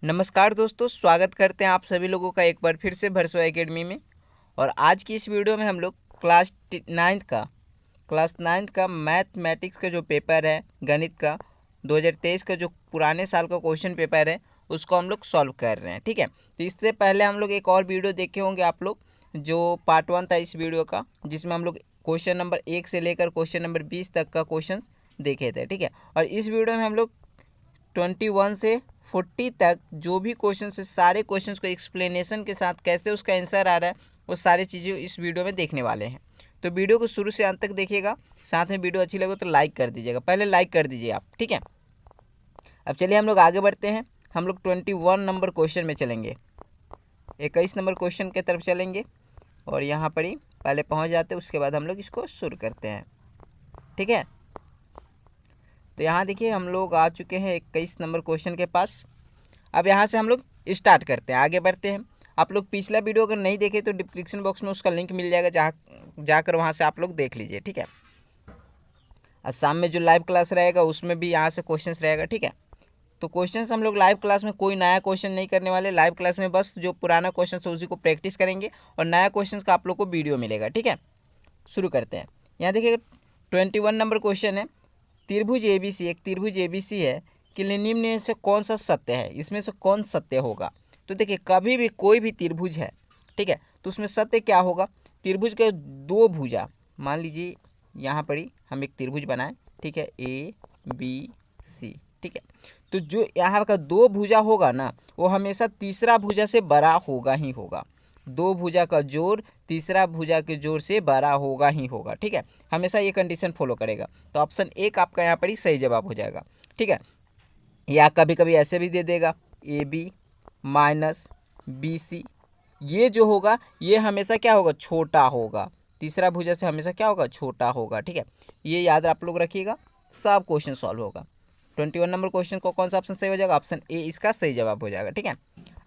नमस्कार दोस्तों, स्वागत करते हैं आप सभी लोगों का एक बार फिर से भरसवा एकेडमी में। और आज की इस वीडियो में हम लोग क्लास नाइन्थ का मैथमेटिक्स का जो पेपर है गणित का 2023 का जो पुराने साल का क्वेश्चन पेपर है उसको हम लोग सॉल्व कर रहे हैं। ठीक है, तो इससे पहले हम लोग एक और वीडियो देखे होंगे आप लोग, जो पार्ट 1 था इस वीडियो का, जिसमें हम लोग क्वेश्चन नंबर 1 से लेकर क्वेश्चन नंबर 20 तक का क्वेश्चन देखे थे। ठीक है, और इस वीडियो में हम लोग 21 से 40 तक जो भी क्वेश्चन है सारे क्वेश्चंस को एक्सप्लेनेशन के साथ कैसे उसका आंसर आ रहा है वो सारी चीज़ें इस वीडियो में देखने वाले हैं। तो वीडियो को शुरू से अंत तक देखिएगा, साथ में वीडियो अच्छी लगे तो लाइक कर दीजिएगा, पहले लाइक कर दीजिए आप। ठीक है, अब चलिए हम लोग आगे बढ़ते हैं। हम लोग 21 नंबर क्वेश्चन में चलेंगे, 21 नंबर क्वेश्चन की तरफ चलेंगे और यहाँ पर ही पहले पहुँच जाते हैं, उसके बाद हम लोग इसको शुरू करते हैं। ठीक है, तो यहाँ देखिए हम लोग आ चुके हैं 21 नंबर क्वेश्चन के पास। अब यहाँ से हम लोग स्टार्ट करते हैं, आगे बढ़ते हैं। आप लोग पिछला वीडियो अगर नहीं देखे तो डिस्क्रिप्शन बॉक्स में उसका लिंक मिल जाएगा, जहाँ जाकर वहाँ से आप लोग देख लीजिए। ठीक है, और शाम में जो लाइव क्लास रहेगा उसमें भी यहाँ से क्वेश्चंस रहेगा। ठीक है, तो क्वेश्चंस हम लोग लाइव क्लास में कोई नया क्वेश्चन नहीं करने वाले, लाइव क्लास में बस जो पुराना क्वेश्चन है उसी को प्रैक्टिस करेंगे और नया क्वेश्चन का आप लोग को वीडियो मिलेगा। ठीक है, शुरू करते हैं। यहाँ देखिए 21 नंबर क्वेश्चन है, त्रिभुज ABC, एक त्रिभुज ABC है कि निम्न में से कौन सा सत्य है, इसमें से कौन सत्य होगा। तो देखिए कभी भी कोई भी त्रिभुज है, ठीक है, तो उसमें सत्य क्या होगा। त्रिभुज के दो भुजा, मान लीजिए यहाँ पर ही हम एक त्रिभुज बनाएं, ठीक है, ABC। ठीक है, तो जो यहाँ का दो भुजा होगा ना वो हमेशा तीसरा भुजा से बड़ा होगा ही होगा। दो भुजा का जोड़ तीसरा भुजा के जोड़ से बड़ा होगा ही होगा। ठीक है, हमेशा ये कंडीशन फॉलो करेगा। तो ऑप्शन 1 आपका यहाँ पर ही सही जवाब हो जाएगा। ठीक है, या कभी कभी ऐसे भी दे देगा AB माइनस BC, ये जो होगा ये हमेशा क्या होगा, छोटा होगा। तीसरा भुजा से हमेशा क्या होगा, छोटा होगा। ठीक है, ये याद आप लोग रखिएगा, सब क्वेश्चन सॉल्व होगा। 21 नंबर क्वेश्चन को कौन सा ऑप्शन सही हो जाएगा, ऑप्शन A इसका सही जवाब हो जाएगा। ठीक है,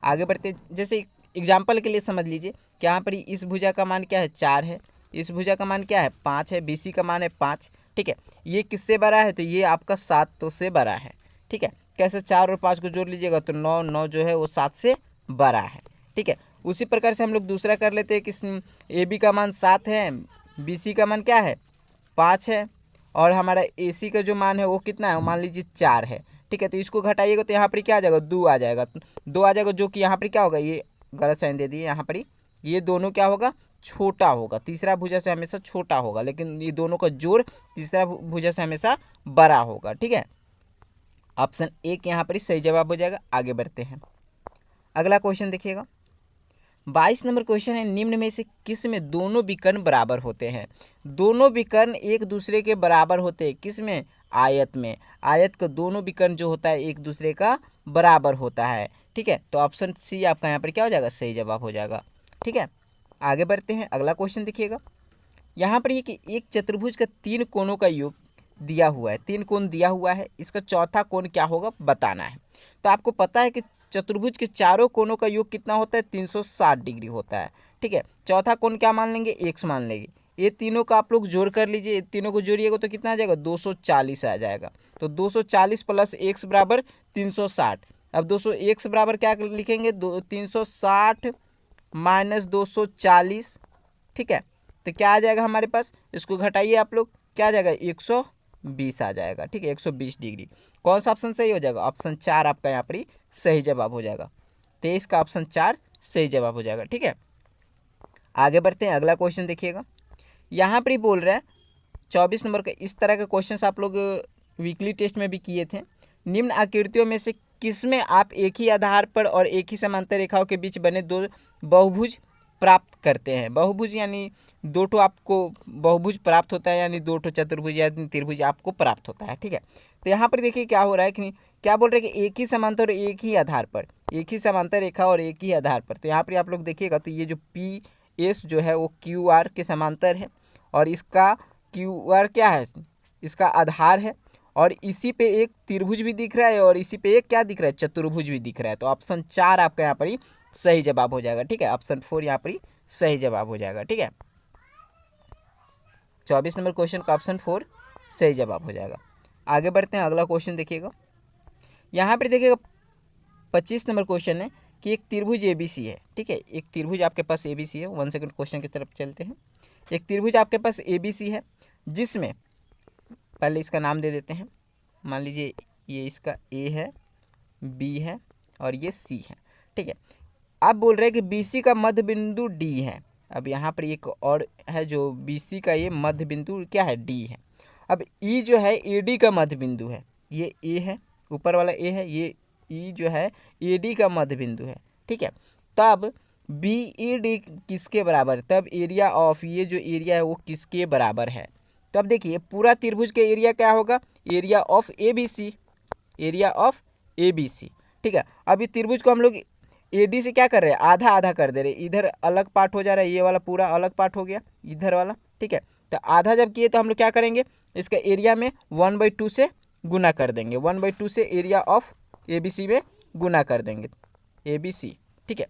आगे बढ़ते, जैसे एग्जाम्पल के लिए समझ लीजिए कि यहाँ पर इस भुजा का मान क्या है, 4 है, इस भुजा का मान क्या है, 5 है, BC का मान है 5। ठीक है, ये किससे बड़ा है, तो ये आपका 7 तो से बड़ा है। ठीक है, कैसे 4 और 5 को जोड़ लीजिएगा तो 9, 9 जो है वो 7 से बड़ा है। ठीक है, उसी प्रकार से हम लोग दूसरा कर लेते हैं कि AB का मान 7 है, BC का मान क्या है, 5 है, और हमारा AC का जो मान है वो कितना है, मान लीजिए 4 है। ठीक है, तो इसको घटाइएगा तो यहाँ पर क्या आ जाएगा, 2 आ जाएगा, 2 आ जाएगा, जो कि यहाँ पर क्या होगा, ये गलत साइन दे दिए यहाँ पर ही, ये दोनों क्या होगा, छोटा होगा। तीसरा भुजा से हमेशा छोटा होगा, लेकिन ये दोनों का जोड़ तीसरा भुजा से हमेशा बड़ा होगा। ठीक है, ऑप्शन 1 यहाँ पर ही सही जवाब हो जाएगा। आगे बढ़ते हैं, अगला क्वेश्चन देखिएगा। 22 नंबर क्वेश्चन है, निम्न में से किस में दोनों विकर्ण बराबर होते हैं। दोनों विकर्ण एक दूसरे के बराबर होते हैं, किस में, आयत में। आयत का दोनों विकर्ण जो होता है एक दूसरे का बराबर होता है। ठीक है, तो ऑप्शन C आपका यहाँ पर क्या हो जाएगा, सही जवाब हो जाएगा। ठीक है, आगे बढ़ते हैं, अगला क्वेश्चन देखिएगा। यहाँ पर ये कि एक चतुर्भुज का 3 कोणों का योग दिया हुआ है, 3 कोण दिया हुआ है, इसका चौथा कोण क्या होगा बताना है। तो आपको पता है कि चतुर्भुज के चारों कोणों का योग कितना होता है, 360 डिग्री होता है। ठीक है, चौथा कोण क्या मान लेंगे, x मान लेंगे। ये तीनों का आप लोग जोड़ कर लीजिए, तीनों को जोड़िएगा तो कितना आ जाएगा, 240 आ जाएगा। तो 240 प्लस x बराबर 360। अब 200 बराबर क्या लिखेंगे, 360 माइनस 240। ठीक है, तो क्या आ जाएगा हमारे पास, इसको घटाइए आप लोग, क्या आ जाएगा, 120 आ जाएगा। ठीक है, 120 डिग्री। कौन सा ऑप्शन सही हो जाएगा, ऑप्शन 4 आपका यहाँ पर सही जवाब हो जाएगा। 23 का ऑप्शन 4 सही जवाब हो जाएगा। ठीक है, आगे बढ़ते हैं, अगला क्वेश्चन देखिएगा। यहाँ पर ही बोल रहा है 24 नंबर का, इस तरह के क्वेश्चन आप लोग वीकली टेस्ट में भी किए थे। निम्न आकृतियों में से किसमें आप एक ही आधार पर और एक ही समांतर रेखाओं के बीच बने दो बहुभुज प्राप्त करते हैं। बहुभुज यानी दो ठो आपको बहुभुज प्राप्त होता है, यानी दो ठो चतुर्भुज या त्रिभुज आपको प्राप्त होता है। ठीक है, तो यहाँ पर देखिए क्या हो रहा है कि क्या बोल रहे हैं कि एक ही समांतर और एक ही आधार पर, एक ही समांतर रेखा और एक ही आधार पर। तो यहाँ पर आप लोग देखिएगा तो ये जो PS जो है वो QR के समांतर है, और इसका QR क्या है, इसका आधार है, और इसी पे एक त्रिभुज भी दिख रहा है, और इसी पे एक क्या दिख रहा है, चतुर्भुज भी दिख रहा है। तो ऑप्शन 4 आपका यहाँ पर ही सही जवाब हो जाएगा। ठीक है, ऑप्शन 4 यहाँ पर ही सही जवाब हो जाएगा। ठीक है, 24 नंबर क्वेश्चन का ऑप्शन 4 सही जवाब हो जाएगा। आगे बढ़ते हैं, अगला क्वेश्चन देखिएगा। यहाँ पर देखिएगा 25 नंबर क्वेश्चन है कि एक त्रिभुज ABC है, ठीक है, एक त्रिभुज आपके पास ABC है। 1 सेकंड क्वेश्चन की तरफ चलते हैं। एक त्रिभुज आपके पास ABC है जिसमें पहले इसका नाम दे देते हैं। मान लीजिए ये इसका A है, B है और ये C है, ठीक है। आप बोल रहे हैं कि BC का मध्य बिंदु D है। अब यहाँ पर एक और है जो BC का ये मध्य बिंदु क्या है, D है। अब E जो है AD का मध्य बिंदु है, ये A है, ऊपर वाला A है, ये E जो है AD का मध्य बिंदु है, ठीक है। तब BED किसके बराबर, तब एरिया ऑफ ये जो एरिया है वो किसके बराबर है। तब देखिए पूरा त्रिभुज का एरिया क्या होगा, area of ABC, area of ABC, ठीक है। अभी त्रिभुज को हम लोग AD से क्या कर रहे हैं, आधा आधा कर दे रहे हैं। इधर अलग पार्ट हो जा रहा है, ये वाला पूरा अलग पार्ट हो गया इधर वाला, ठीक है। तो आधा जब किए तो हम लोग क्या करेंगे, इसका एरिया में 1/2 से गुना कर देंगे, 1/2 से एरिया ऑफ ABC में गुना कर देंगे, ABC, ठीक है।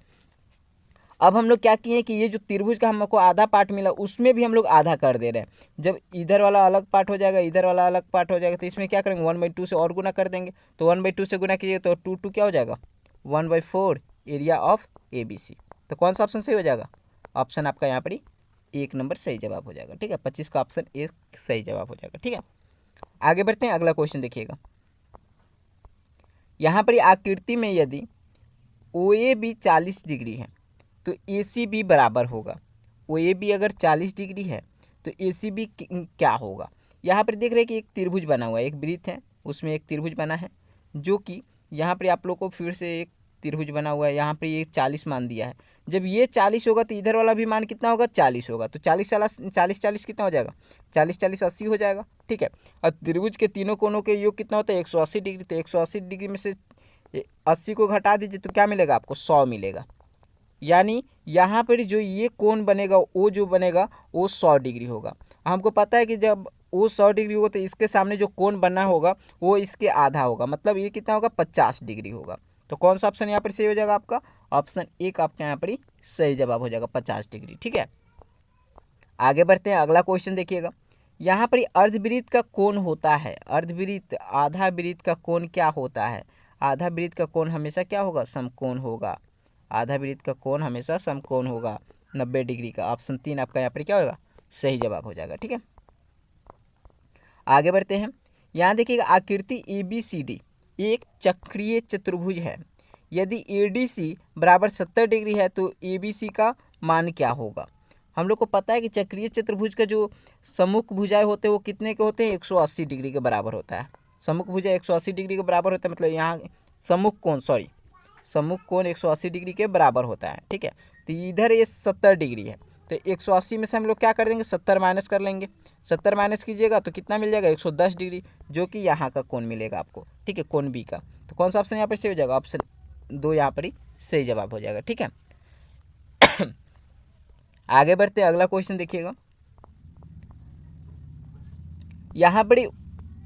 अब हम लोग क्या किए कि ये जो त्रिभुज का हमको आधा पार्ट मिला उसमें भी हम लोग आधा कर दे रहे हैं। जब इधर वाला अलग पार्ट हो जाएगा, इधर वाला अलग पार्ट हो जाएगा, तो इसमें क्या करेंगे 1/2 से और गुना कर देंगे। तो 1/2 से गुना कीजिए तो 2 क्या हो जाएगा, 1/4 एरिया ऑफ ABC। तो कौन सा ऑप्शन सही हो जाएगा, ऑप्शन आपका यहाँ पर 1 नंबर सही जवाब हो जाएगा, ठीक है। 25 का ऑप्शन 1 सही जवाब हो जाएगा, ठीक है। आगे बढ़ते हैं, अगला क्वेश्चन देखिएगा। यहाँ पर आकृति में यदि OAB 40 डिग्री है तो ACB बराबर होगा। OAB अगर 40 डिग्री है तो ACB क्या होगा। यहाँ पर देख रहे हैं कि एक त्रिभुज बना हुआ है, एक वृत्त है, उसमें एक त्रिभुज बना है, जो कि यहाँ पर आप लोग को फिर से एक त्रिभुज बना हुआ है। यहाँ पर ये 40 मान दिया है। जब ये 40 होगा तो इधर वाला भी मान कितना होगा, 40 होगा। तो 40 कितना हो जाएगा, 40 80 हो जाएगा, ठीक है। और त्रिभुज के तीनों कोनों के योग कितना होता है, 180 डिग्री। तो 180 डिग्री में से 80 को घटा दीजिए तो क्या मिलेगा आपको, 100 मिलेगा। यानी यहाँ पर जो ये कोण बनेगा वो जो बनेगा वो 100 डिग्री होगा। हमको पता है कि जब वो 100 डिग्री होगा तो इसके सामने जो कोण बनना होगा वो इसके आधा होगा, मतलब ये कितना होगा, 50 डिग्री होगा। तो कौन सा ऑप्शन यहाँ पर सही हो जाएगा आपका, ऑप्शन 1 आपका यहाँ पर सही जवाब हो जाएगा, 50 डिग्री, ठीक है। आगे बढ़ते हैं, अगला क्वेश्चन देखिएगा। यहाँ पर अर्धवृत्त का कोण होता है, अर्धवृत्त आधा वृत्त का कोण क्या होता है, आधा वृत्त का कोण हमेशा क्या होगा, समकोण होगा। आधा वृत्त का कोण हमेशा समकोण होगा 90 डिग्री का। ऑप्शन 3 आपका यहाँ पर क्या होगा, सही जवाब हो जाएगा, ठीक है। आगे बढ़ते हैं, यहाँ देखिएगा आकृति ABCD एक चक्रीय चतुर्भुज है। यदि ADC बराबर 70 डिग्री है तो ABC का मान क्या होगा। हम लोग को पता है कि चक्रीय चतुर्भुज का जो सम्मुख भुजाएं होते हैं वो कितने के होते हैं, 180 डिग्री के बराबर होता है। सम्मुख भुजा 180 डिग्री के बराबर होता है, मतलब यहाँ सम्मुख कोण 180 डिग्री के बराबर होता है, ठीक है। तो इधर ये 70 डिग्री है, तो 180 में से हम लोग क्या कर देंगे, 70 माइनस कर लेंगे। 70 माइनस कीजिएगा तो कितना मिल जाएगा, 110 डिग्री, जो कि यहाँ का कोण मिलेगा आपको, ठीक है, कोण B का। तो कौन सा ऑप्शन यहाँ पर सही हो जाएगा, ऑप्शन 2 यहाँ पर ही सही जवाब हो जाएगा, ठीक है। आगे बढ़ते हैं, अगला क्वेश्चन देखिएगा। यहाँ पर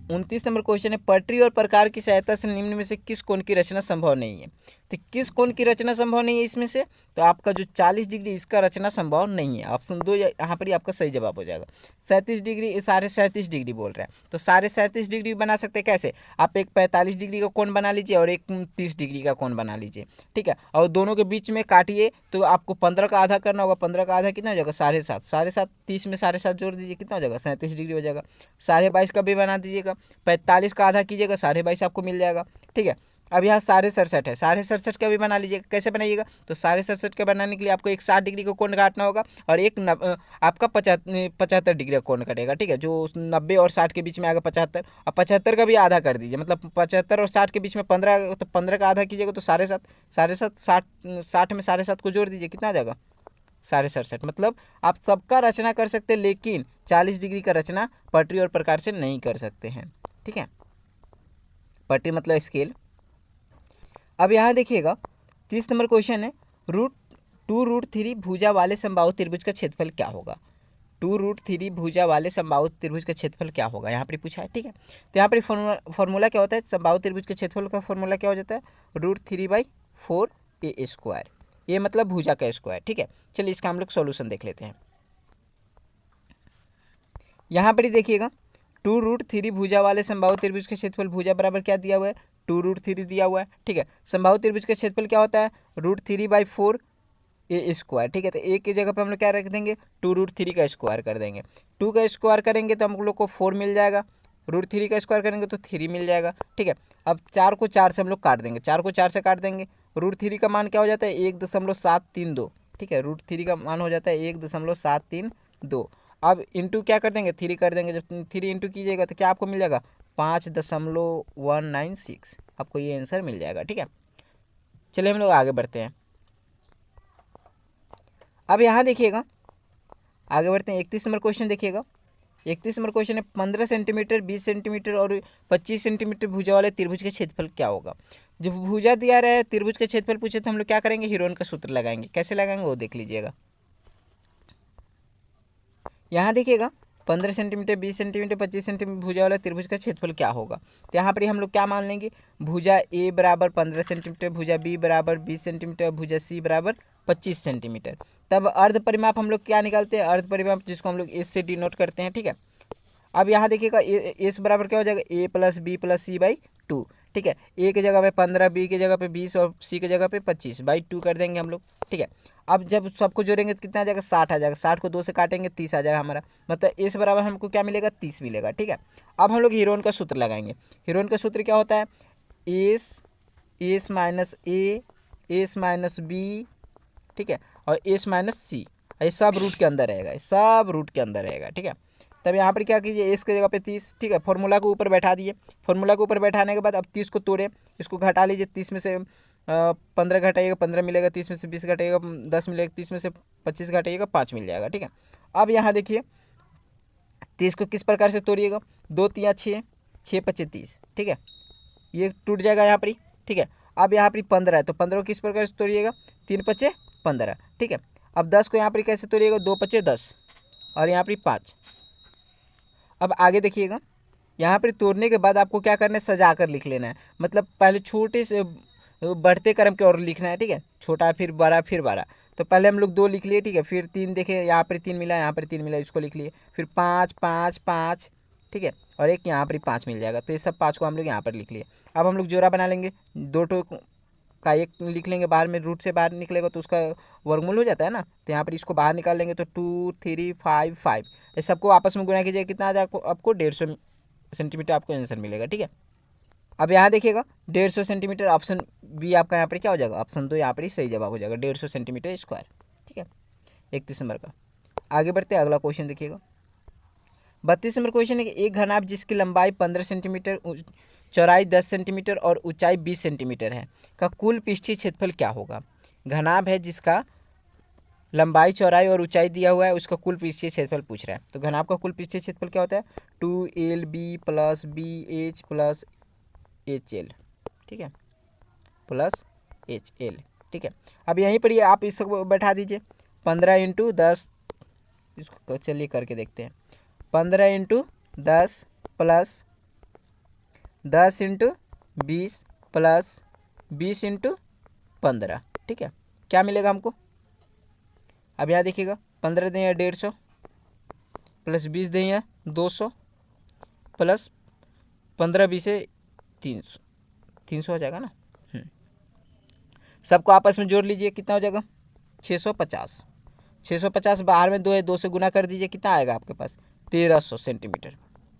29 नंबर क्वेश्चन है, पटरी और प्रकार की सहायता से निम्न में से किस कोण की रचना संभव नहीं है। तो किस कोण की रचना संभव नहीं है इसमें से, तो आपका जो 40 डिग्री इसका रचना संभव नहीं है। ऑप्शन 2 यहाँ पर ही आपका सही जवाब हो जाएगा। 37 डिग्री, 37.5 डिग्री बोल रहा है, तो 37.5 डिग्री बना सकते हैं कैसे, आप एक 45 डिग्री का कोण बना लीजिए और एक 30 डिग्री का कोण बना लीजिए, ठीक है। और दोनों के बीच में काटिए तो आपको 15 का आधा करना होगा। 15 का आधा कितना हो जाएगा, 7.5, 7.5 30 में 7.5 जोड़ दीजिए, कितना हो जाएगा, 37 डिग्री हो जाएगा। 22.5 का भी बना दीजिएगा, 45 का आधा कीजिएगा, 22.5 आपको मिल जाएगा, ठीक है। अब यहाँ 67.5 है, 67.5 का भी बना लीजिएगा। कैसे बनाइएगा, तो 67.5 का बनाने के लिए आपको एक 60 डिग्री का कोण काटना होगा और एक आपका 75 डिग्री का कोण कटेगा, ठीक है। जो 90 और 60 के बीच में आएगा 75, और 75 का भी आधा कर दीजिए, मतलब 75 और 60 के बीच में 15, तो 15 का आधा कीजिएगा तो 7.5, 60 में 7.5 को जोड़ दीजिए, कितना आ जाएगा, 67.5। मतलब आप सबका रचना कर सकते हैं, लेकिन 40 डिग्री का रचना पटरी और प्रकार से नहीं कर सकते हैं, ठीक है। पटरी मतलब स्केल। अब यहाँ देखिएगा 30 नंबर क्वेश्चन है, √2√3 भुजा वाले समबाहु त्रिभुज का क्षेत्रफल क्या होगा। 2√3 भुजा वाले समबाहु त्रिभुज का क्षेत्रफल क्या होगा, यहाँ पर पूछा है, ठीक है। तो यहाँ पर फॉर्मूला क्या होता है, समबाहु त्रिभुज के क्षेत्रफल का फॉर्मूला क्या हो जाता है, √3/4a²। ये मतलब भुजा का स्क्वायर, ठीक है। चलिए इसका हम लोग सॉल्यूशन देख लेते हैं। यहाँ पर ही देखिएगा 2√3 भुजा वाले समबाहु त्रिभुज के क्षेत्रफल, भुजा बराबर क्या दिया हुआ है, 2√3 दिया हुआ है, ठीक है। समबाहु त्रिभुज का क्षेत्रफल क्या होता है, √3/4 ए स्क्वायर, ठीक है। तो ए की जगह पे हम लोग क्या रख देंगे, 2√3 का स्क्वायर कर देंगे। 2 का स्क्वायर करेंगे तो हम लोग को 4 मिल जाएगा, √3 का स्क्वायर करेंगे तो 3 मिल जाएगा, ठीक है। अब 4 को 4 से हम लोग काट देंगे, 4 को 4 से काट देंगे, √3 का मान क्या हो जाता है 1.732, ठीक है। √3 का मान हो जाता है 1.732। अब इंटू क्या कर देंगे, 3 कर देंगे। जब 3 इंटू कीजिएगा तो क्या आपको मिल जाएगा 5.196, आपको ये आंसर मिल जाएगा, ठीक है। चलिए हम लोग आगे बढ़ते हैं। अब यहाँ देखिएगा, आगे बढ़ते हैं। 31 नंबर क्वेश्चन देखिएगा। 31 नंबर क्वेश्चन है 15 सेंटीमीटर, 20 सेंटीमीटर और 25 सेंटीमीटर भुजा वाले त्रिभुज का क्षेत्रफल क्या होगा। जब भुजा दिया रहा है, त्रिभुज का क्षेत्रफल पूछे तो हम लोग क्या करेंगे, हीरोन का सूत्र लगाएंगे। कैसे लगाएंगे वो देख लीजिएगा। यहाँ देखिएगा 15 सेंटीमीटर, 20 सेंटीमीटर, 25 सेंटीमीटर भुजा वाला त्रिभुज का क्षेत्रफल क्या होगा। तो यहाँ पर हम लोग क्या मान लेंगे, भुजा ए बराबर 15 सेंटीमीटर, भुजा बी बराबर 20 सेंटीमीटर, भुजा सी बराबर 25 सेंटीमीटर। तब अर्ध परिमाप हम लोग क्या निकालते हैं, अर्ध परिमाप जिसको हम लोग एस से डिनोट करते हैं, ठीक है। अब यहाँ देखिएगा एस बराबर क्या हो जाएगा, A plus B plus C by 2, ठीक है। ए की जगह पे 15, बी की जगह पे 20 और सी की जगह पे 25/2 कर देंगे हम लोग, ठीक है। अब जब सबको जोड़ेंगे तो कितना आ जाएगा, 60 आ जाएगा। 60 को 2 से काटेंगे 30 आ जाएगा हमारा, मतलब एस बराबर हमको क्या मिलेगा, 30 मिलेगा, ठीक है। अब हम लोग हीरोन का सूत्र लगाएंगे। हीरोन का सूत्र क्या होता है, एस माइनस ए, एस माइनस बी, ठीक है, और एस माइनस सी। ये सब रूट के अंदर रहेगा, सब रूट के अंदर रहेगा, ठीक है। तब यहाँ पर क्या कीजिए, एस की जगह पे 30, ठीक है। फॉर्मूला को ऊपर बैठा दिए। फॉर्मूला को ऊपर बैठाने के बाद अब 30 को तोड़े, इसको घटा लीजिए। 30 में से 15 घटाइएगा 15 मिलेगा, 30 में से 20 घटाइएगा 10 मिलेगा, 30 में से 25 घटाइएगा 5 मिल जाएगा, ठीक है। अब यहाँ देखिए 30 को किस प्रकार से तोड़िएगा, 2 3 6, 6 5 30, ठीक है। ये टूट जाएगा यहाँ पर, ठीक है। अब यहाँ पर 15 है तो 15 को किस प्रकार से तोड़िएगा, 3 5 15, ठीक है। अब 10 को यहाँ पर कैसे तोड़िएगा, 2 5 10 और यहाँ पर 5। अब आगे देखिएगा, यहाँ पर तोड़ने के बाद आपको क्या करना है, सजा कर लिख लेना है। मतलब पहले छोटे से बढ़ते क्रम की ओर लिखना है, ठीक है। छोटा फिर बड़ा फिर बड़ा। तो पहले हम लोग 2 लिख लिए, ठीक है। फिर 3 देखे, यहाँ पर 3 मिला, यहाँ पर 3 मिला, इसको लिख लिए। फिर 5 5 5, ठीक है, और एक यहाँ पर 5 मिल जाएगा। तो ये सब 5 को हम लोग यहाँ पर लिख लिए। अब हम लोग जोड़ा बना लेंगे, 2 टो का एक लिख लेंगे, बाहर में रूट से बाहर निकलेगा तो उसका वर्गमूल हो जाता है ना। तो यहाँ पर इसको बाहर निकाल लेंगे तो 2 3 5 5, ये सबको आपस में गुणा कीजिए, कितना आ जाएगा आपको 150 सेंटीमीटर आपको आंसर मिलेगा, ठीक है। अब यहाँ देखिएगा 150 सेंटीमीटर, ऑप्शन बी आपका यहाँ पर क्या हो जाएगा, ऑप्शन 2 यहाँ पर ही सही जवाब हो जाएगा, 150 सेंटीमीटर स्क्वायर, ठीक है। 31 नंबर का। आगे बढ़ते हैं, अगला क्वेश्चन देखिएगा। 32 नंबर क्वेश्चन है कि एक घनाभ जिसकी लंबाई 15 सेंटीमीटर, चौड़ाई 10 सेंटीमीटर और ऊंचाई 20 सेंटीमीटर है का कुल पृष्ठीय क्षेत्रफल क्या होगा। घनाभ है जिसका लंबाई चौड़ाई और ऊंचाई दिया हुआ है, उसका कुल पृष्ठीय क्षेत्रफल पूछ रहा है। तो घनाभ का कुल पृष्ठीय क्षेत्रफल क्या होता है, 2LB plus BH plus HL, ठीक है, प्लस HL, ठीक है। अब यहीं पर ये आप इसको बैठा दीजिए, 15 × 10, इसको चलिए करके देखते हैं। 15 × 10 प्लस 10 × 20 प्लस 20 × 15, ठीक है। क्या मिलेगा हमको, अब यहाँ देखिएगा 15 दें 150 प्लस 20 दें 200 प्लस 15 20 300 हो जाएगा ना। सबको आपस में जोड़ लीजिए, कितना हो जाएगा 650। 650 बाहर में 2 है, 2 से गुना कर दीजिए, कितना आएगा आपके पास 1300 सेंटीमीटर।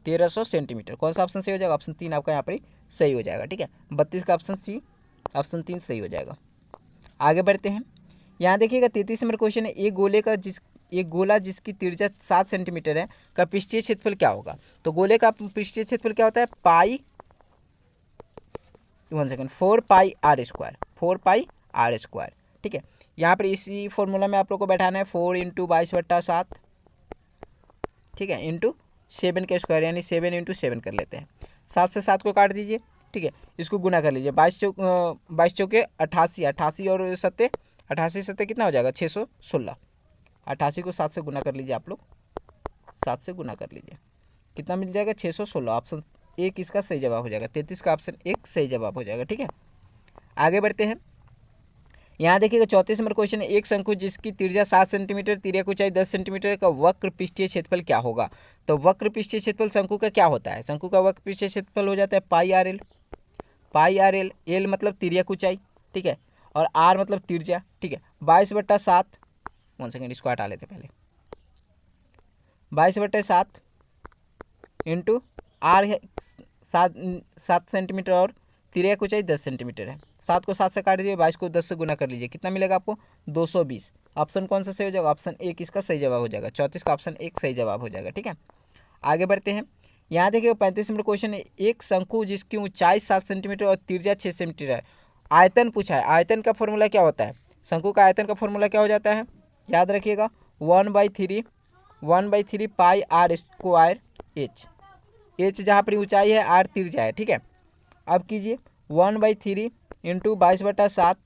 1300 सेंटीमीटर। कौन सा ऑप्शन सही हो जाएगा, ऑप्शन 3 आपका यहाँ पर सही हो जाएगा, ठीक है। 32 का ऑप्शन सी, ऑप्शन 3 सही हो जाएगा। आगे बढ़ते हैं। यहाँ देखिएगा 33 नंबर क्वेश्चन है, एक गोला जिसकी त्रिज्या 7 सेंटीमीटर है का पृष्ठीय क्षेत्रफल क्या होगा। तो गोले का पृष्ठीय क्षेत्रफल क्या होता है, 4 पाई r स्क्वायर, 4 पाई r स्क्वायर, ठीक है। यहाँ पर इसी फॉर्मूला में आप लोग को बैठाना है 4 × 22/7, ठीक है, इंटू 7 का स्क्वायर, यानी 7 × 7 कर लेते हैं। 7 से 7 को काट दीजिए, ठीक है, इसको गुना कर लीजिए। 22 चौके 88, 88 और 7, 88 7 कितना हो जाएगा 616। 88 को 7 से गुना कर लीजिए, आप लोग 7 से गुना कर लीजिए, कितना मिल जाएगा 616। ऑप्शन 1 इसका सही जवाब हो जाएगा। 33 का ऑप्शन 1 सही जवाब हो जाएगा, ठीक है। आगे बढ़ते हैं। यहाँ देखिएगा 34 नंबर क्वेश्चन है, एक शंकु जिसकी त्रिज्या 7 सेंटीमीटर, तिर्यक ऊंचाई 10 सेंटीमीटर का वक्र पृष्ठीय क्षेत्रफल क्या होगा। तो वक्र पृष्ठीय क्षेत्रफल शंकु का क्या होता है, शंकु का वक्र पृष्ठीय क्षेत्रफल हो जाता है πRL। पाई आर एल, एल मतलब तिर्यक ऊंचाई, ठीक है, और आर मतलब तिरछा, ठीक है। 22/7, 1 सेकेंड इसको हटा लेते पहले, 22/7 इंटू आर है 7 सेंटीमीटर और तिर्यक ऊंचाई 10 सेंटीमीटर है। 7 को 7 से काट दीजिए, 22 को 10 से गुना कर लीजिए, कितना मिलेगा आपको 220। ऑप्शन कौन सा सही हो जाएगा, ऑप्शन एक इसका सही जवाब हो जाएगा, 34 का ऑप्शन एक सही जवाब हो जाएगा, ठीक है। आगे बढ़ते हैं, यहाँ देखिए 35 नंबर क्वेश्चन है, एक शंकु जिसकी ऊंचाई 7 सेंटीमीटर और त्रिज्या 6 सेंटीमीटर है, आयतन पूछा है। आयतन का फॉर्मूला क्या होता है, शंकु का आयतन का फॉर्मूला क्या हो जाता है, याद रखिएगा 1/3 पाई आर स्क्वायर एच, एच जहाँ पर ऊंचाई है, आर त्रिज्या है, ठीक है। अब कीजिए 1/3 इंटू 22/7,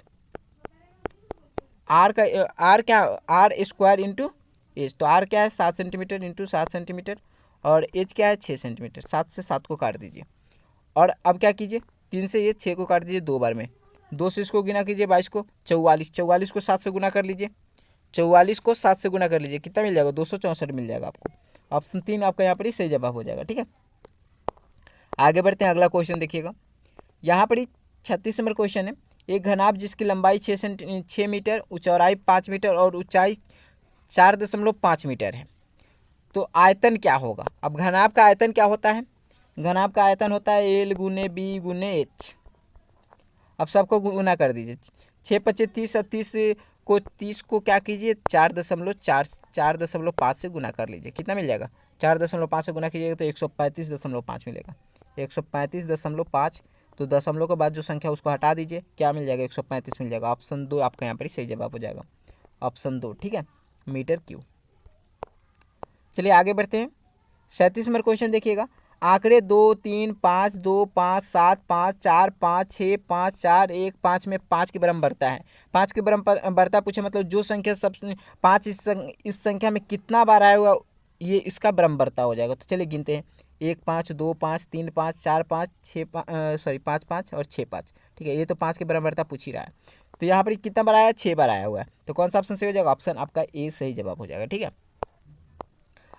आर क्या, आर स्क्वायर इंटू एच, तो आर क्या है 7 सेंटीमीटर इंटू 7 सेंटीमीटर और एच क्या है 6 सेंटीमीटर। 7 से 7 को काट दीजिए और अब क्या कीजिए 3 से ये 6 को काट दीजिए 2 बार में, 2 से इसको गुना कीजिए 22 को, 44 को 7 से गुना कर लीजिए, 44 को 7 से गुना कर लीजिए, कितना मिल जाएगा 264 मिल जाएगा आपको। ऑप्शन 3 आपका यहाँ पर ही सही जवाब हो जाएगा, ठीक है। आगे बढ़ते हैं, अगला क्वेश्चन देखिएगा, यहाँ पर ही 36 नंबर क्वेश्चन है, एक घनाभ जिसकी लंबाई 6 मीटर, चौड़ाई 5 मीटर और ऊंचाई 4.5 मीटर है, तो आयतन क्या होगा। अब घनाभ का आयतन क्या होता है, घनाभ का आयतन होता है एल गुने बी गुने एच। अब सबको गुना कर दीजिए, 6 × 5 = 30 को क्या कीजिए 4.5 से गुना कर लीजिए, कितना मिल जाएगा 4.5 से गुना कीजिएगा तो 135.5 मिलेगा, 135.5। तो दशमलव के बाद जो संख्या उसको हटा दीजिए, क्या मिल जाएगा 135 मिल जाएगा। ऑप्शन 2 आपका यहाँ पर सही जवाब हो जाएगा, ऑप्शन 2, ठीक है, मीटर क्यूब। चलिए आगे बढ़ते हैं, 37 नंबर क्वेश्चन देखिएगा, आंकड़े 2, 3, 5, 2, 5, 7, 5, 4, 5, 6, 5, 4, 1, 5 में 5 के बराबर बढ़ता है। 5 के बराबर बढ़ता पूछे मतलब जो संख्या सबसे 5 इस संख्या में कितना बार आया हुआ ये इसका बराबर हो जाएगा। तो चलिए गिनते हैं, 1 5 2 5 3 5 4 5 6 5 5 और 6 5, ठीक है। ये तो 5 के बराबरता पूछ ही रहा है, तो यहाँ पर कितना बार आया 6 बार आया हुआ है, तो कौन सा ऑप्शन सही हो जाएगा, ऑप्शन आपका ए सही जवाब हो जाएगा, ठीक है।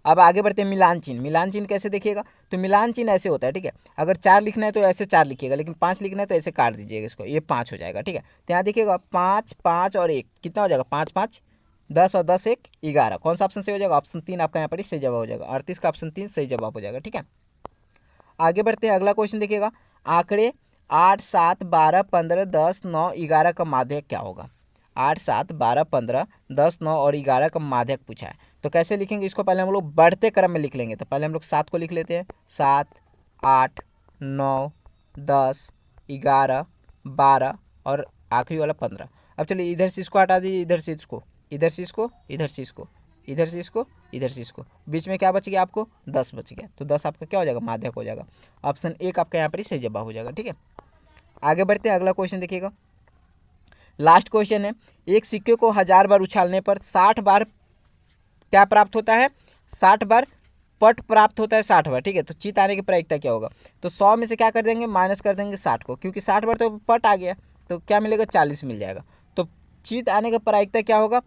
अब आगे बढ़ते हैं, मिलान चिन्ह। मिलान चिन्ह कैसे देखिएगा, तो मिलान चिन्ह ऐसे होता है, ठीक है। अगर 4 लिखना है तो ऐसे 4 लिखिएगा, लेकिन 5 लिखना है तो ऐसे काट दीजिएगा इसको, ये 5 हो जाएगा, ठीक है। तो यहाँ देखिएगा 5 5 और 1 कितना हो जाएगा 5 5 10 और 10 1 11, कौन सा ऑप्शन सही हो जाएगा, ऑप्शन 3 आपका यहाँ पर सही जवाब हो जाएगा, 38 का ऑप्शन 3 सही जवाब हो जाएगा, ठीक है। आगे बढ़ते हैं, अगला क्वेश्चन देखिएगा, आंकड़े 8 7 12 15 10 9 11 का माध्यक क्या होगा। 8 7 12 15 10 9 और 11 का माध्यक पूछा है, तो कैसे लिखेंगे इसको, पहले हम लोग बढ़ते क्रम में लिख लेंगे। तो पहले हम लोग 7 को लिख लेते हैं, 7 8 9 10 11 12 और आखिरी वाला 15। अब चलिए इधर से इसको हटा दीजिए, इधर से इसको, इधर से इसको, इधर से इसको, इधर से इसको, इधर से इसको, बीच में क्या बच गया आपको 10 बच गया, तो 10 आपका क्या हो जाएगा माध्यक हो जाएगा। ऑप्शन 1 आपका यहाँ पर ही सही जवाब हो जाएगा, ठीक है। आगे बढ़ते हैं, अगला क्वेश्चन देखिएगा, लास्ट क्वेश्चन है, एक सिक्के को 1000 बार उछालने पर 60 बार क्या प्राप्त होता है, 60 बार पट प्राप्त होता है, 60 बार, ठीक है। तो चित आने की प्रायिकता क्या होगा, तो 100 में से क्या कर देंगे माइनस कर देंगे 60 को, क्योंकि 60 बार तो पट आ गया, तो क्या मिलेगा 40 मिल जाएगा। तो चित आने का प्रायिकता क्या होगा,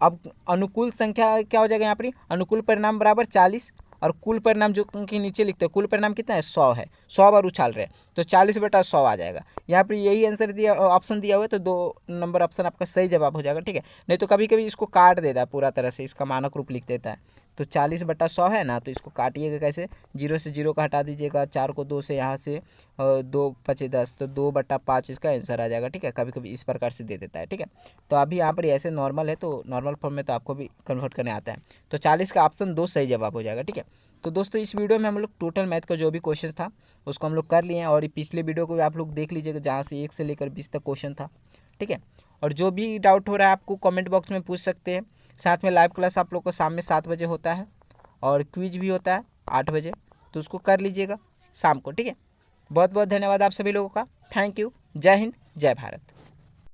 अब अनुकूल संख्या क्या हो जाएगा यहाँ पर, अनुकूल परिणाम बराबर 40 और कुल परिणाम जो के नीचे लिखते हैं, कुल परिणाम कितना है 100 है, 100 बार उछाल रहे हैं, तो 40/100 आ जाएगा। यहाँ पर यही आंसर दिया, ऑप्शन दिया हुआ है, तो 2 नंबर ऑप्शन आपका सही जवाब हो जाएगा, ठीक है। नहीं तो कभी कभी इसको काट देता है पूरा तरह से, इसका मानक रूप लिख देता है, तो 40/100 है ना, तो इसको काटिएगा कैसे, 0 से 0 का हटा दीजिएगा, 4 को 2 से यहाँ से 2 5 10, तो 2/5 इसका आंसर आ जाएगा, ठीक है। कभी कभी इस प्रकार से दे देता है, ठीक है। तो अभी यहाँ पर ऐसे नॉर्मल है, तो नॉर्मल फॉर्म में तो आपको भी कन्वर्ट करने आता है, तो 40 का ऑप्शन 2 सही जवाब हो जाएगा, ठीक है। तो दोस्तों इस वीडियो में हम लोग टोटल मैथ का जो भी क्वेश्चन था उसको हम लोग कर लिए हैं, और पिछले वीडियो को भी आप लोग देख लीजिएगा जहाँ से 1 से लेकर 20 तक क्वेश्चन था, ठीक है। और जो भी डाउट हो रहा है आपको कमेंट बॉक्स में पूछ सकते हैं। साथ में लाइव क्लास आप लोग को शाम में 7 बजे होता है, और क्विज भी होता है 8 बजे, तो उसको कर लीजिएगा शाम को, ठीक है। बहुत बहुत धन्यवाद आप सभी लोगों का, थैंक यू, जय हिंद, जय भारत।